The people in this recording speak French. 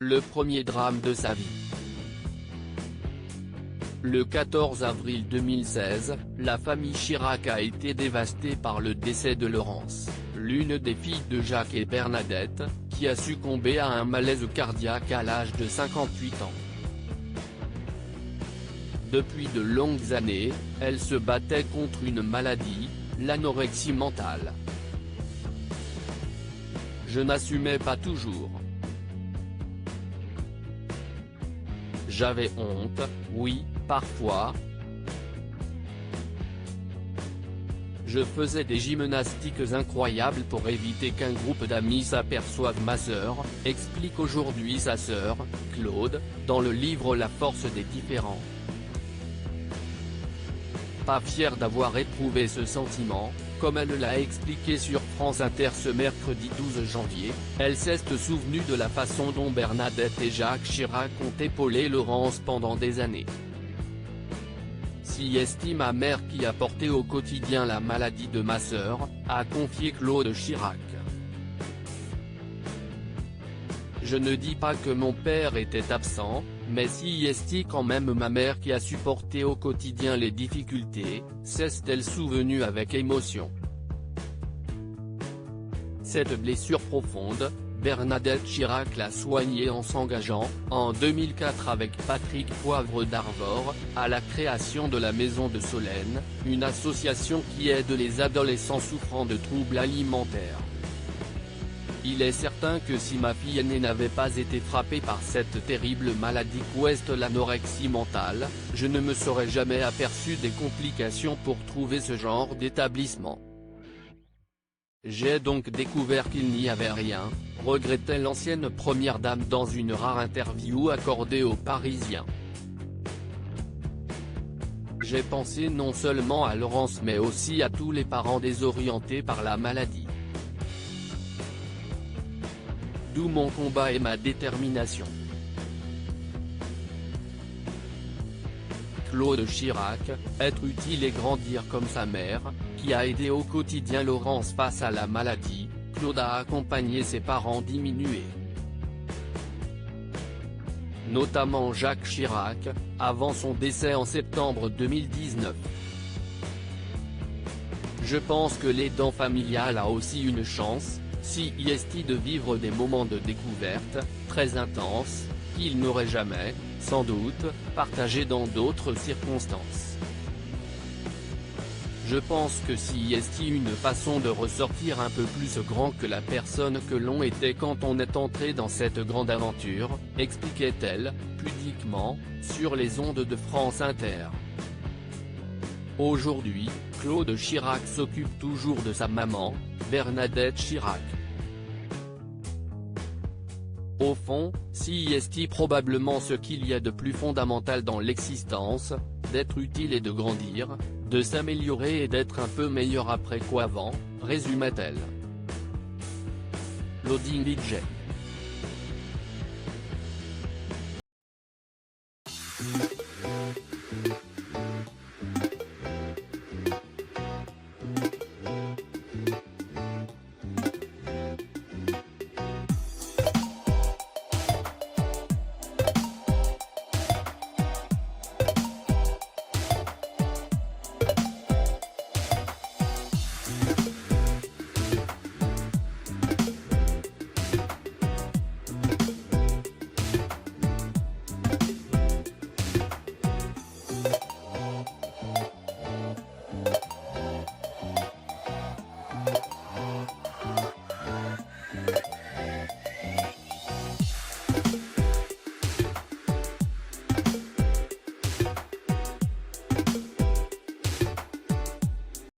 Le premier drame de sa vie. Le 14 avril 2016, la famille Chirac a été dévastée par le décès de Laurence, l'une des filles de Jacques et Bernadette, qui a succombé à un malaise cardiaque à l'âge de 58 ans. Depuis de longues années, elle se battait contre une maladie, l'anorexie mentale. Je n'assumais pas toujours. J'avais honte, oui, parfois. Je faisais des gymnastiques incroyables pour éviter qu'un groupe d'amis s'aperçoive ma sœur, explique aujourd'hui sa sœur, Claude, dans le livre La force des différents. Pas fière d'avoir éprouvé ce sentiment, comme elle l'a expliqué sur France Inter ce mercredi 12 janvier, elle s'est souvenue de la façon dont Bernadette et Jacques Chirac ont épaulé Laurence pendant des années. Si estime ma mère qui a porté au quotidien la maladie de ma sœur, a confié Claude Chirac. Je ne dis pas que mon père était absent, mais si est quand même ma mère qui a supporté au quotidien les difficultés, s'est-elle souvenue avec émotion. Cette blessure profonde, Bernadette Chirac l'a soignée en s'engageant, en 2004 avec Patrick Poivre d'Arvor, à la création de la Maison de Solène, une association qui aide les adolescents souffrant de troubles alimentaires. Il est certain que si ma fille aînée n'avait pas été frappée par cette terrible maladie qu'est l'anorexie mentale, je ne me serais jamais aperçu des complications pour trouver ce genre d'établissement. J'ai donc découvert qu'il n'y avait rien, regrettait l'ancienne première dame dans une rare interview accordée aux Parisiens. J'ai pensé non seulement à Laurence mais aussi à tous les parents désorientés par la maladie. D'où mon combat et ma détermination. Claude Chirac, être utile et grandir comme sa mère, qui a aidé au quotidien Laurence face à la maladie, Claude a accompagné ses parents diminués. Notamment Jacques Chirac, avant son décès en septembre 2019. Je pense que l'aidant familial a aussi une chance, si est de vivre des moments de découverte, très intenses, qu'il n'aurait jamais, sans doute, partagé dans d'autres circonstances. Je pense que si est une façon de ressortir un peu plus grand que la personne que l'on était quand on est entré dans cette grande aventure, expliquait-elle, pudiquement, sur les ondes de France Inter. Aujourd'hui, Claude Chirac s'occupe toujours de sa maman, Bernadette Chirac. Au fond, si est probablement ce qu'il y a de plus fondamental dans l'existence, d'être utile et de grandir, de s'améliorer et d'être un peu meilleur après qu'avant, résumait-elle. Loading DJ.